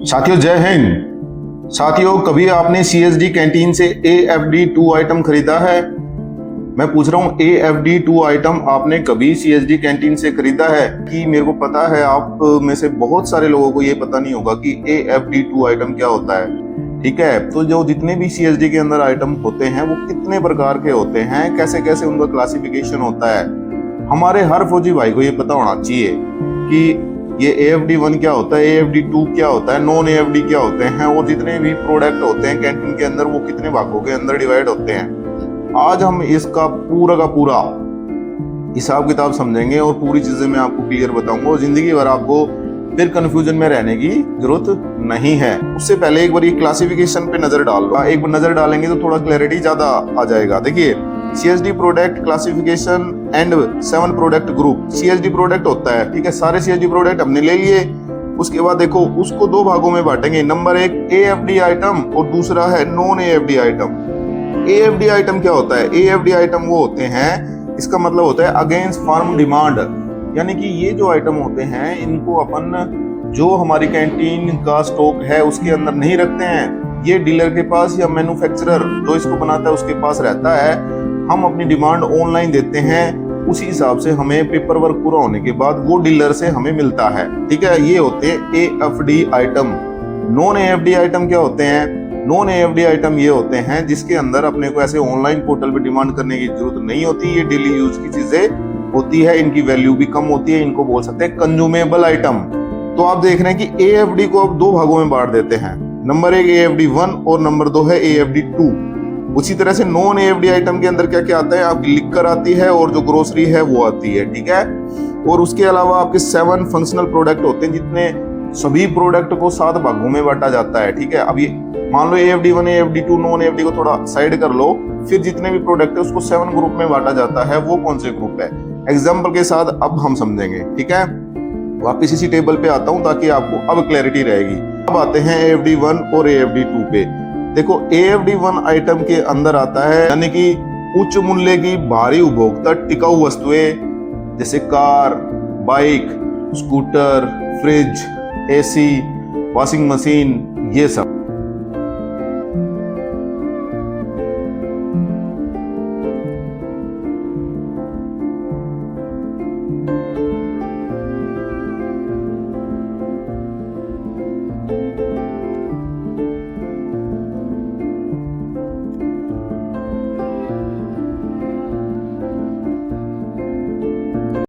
साथियों जय हिंद। साथियों कभी आपने सीएसडी कैंटीन से AFD2 आइटम खरीदा है? मैं पूछ रहा हूँ AFD2 आइटम आपने कभी सीएसडी कैंटीन से खरीदा है? कि मेरे को पता है आप में से बहुत सारे लोगों को ये पता नहीं होगा कि AFD2 आइटम क्या होता है। ठीक है, तो जो जितने भी सीएसडी के अंदर आइटम होते हैं वो कितने प्रकार के होते हैं, कैसे कैसे उनका क्लासिफिकेशन होता है, हमारे हर फौजी भाई को ये पता होना चाहिए कि ये AFD1 क्या होता है, AFD2 क्या होता है, नॉन AFD क्या होते हैं, और जितने भी प्रोडक्ट होते हैं कैंटीन के अंदर वो कितने भागों के अंदर डिवाइड होते हैं। आज हम इसका पूरा का पूरा हिसाब किताब समझेंगे और पूरी चीजें मैं आपको क्लियर बताऊंगा और जिंदगी भर आपको फिर कंफ्यूजन में रहने की जरूरत नहीं है। उससे पहले एक बार ये क्लासिफिकेशन पे नजर डाल लो। एक बार नजर डालेंगे तो थोड़ा क्लैरिटी ज्यादा आ जाएगा। देखिए, CSD product classification and 7 product group. CSD product होता है, ठीक है, सारे CSD प्रोडक्ट हमने ले लिए। उसके बाद देखो उसको दो भागों में बांटेंगे। नंबर 1 AFD आइटम और दूसरा है non AFD item. AFD item क्या होता है? AFD आइटम वो होते हैं, इसका मतलब होता है अगेंस्ट फार्म डिमांड, यानी कि ये जो आइटम होते हैं इनको अपन जो हमारी कैंटीन का स्टॉक है उसके अंदर नहीं रखते हैं, ये डीलर के पास या मैन्युफैक्चरर जो इसको बनाता है उसके पास रहता है। हम अपनी डिमांड ऑनलाइन देते हैं, उसी हिसाब से हमें पेपर वर्क पूरा होने के बाद वो डीलर से हमें मिलता है। ठीक है, ये होते हैं AFD item. Non AFD item क्या होते हैं? नॉन AFD आइटम ये होते हैं जिसके अंदर अपने को ऐसे ऑनलाइन पोर्टल पे डिमांड करने की जरूरत नहीं होती, ये डेली यूज की चीजें होती है, इनकी वैल्यू भी कम होती है, इनको बोल सकते हैं कंज्यूमेबल आइटम। तो आप देख रहे हैं कि AFD को अब दो भागों में बांट देते हैं। नंबर 1 AFD1 और नंबर 2 है AFD2। उसी तरह से नॉन AFD आइटम के अंदर क्या क्या आता है? आपकी लिक्कर आती है और जो ग्रोसरी है वो आती है। ठीक है, और उसके अलावा आपके 7 फंक्शनल प्रोडक्ट होते हैं, जितने सभी प्रोडक्ट को 7 भागों में बांटा जाता है। ठीक है, अब ये मान लो AFD1 AFD2 नॉन AFD को थोड़ा साइड कर लो, फिर जितने भी प्रोडक्ट है उसको 7 ग्रुप में बांटा जाता है। वो कौन से ग्रुप है, एग्जाम्पल के साथ अब हम समझेंगे। ठीक है, वापिस इसी टेबल पे आता हूं ताकि आपको अब क्लैरिटी रहेगी। अब आते हैं AFD1 और AFD2 पे। देखो, AFD1 आइटम के अंदर आता है यानी कि उच्च मूल्य की भारी उपभोक्ता टिकाऊ वस्तुएं जैसे car, bike, scooter, fridge, AC, washing machine, ये सब।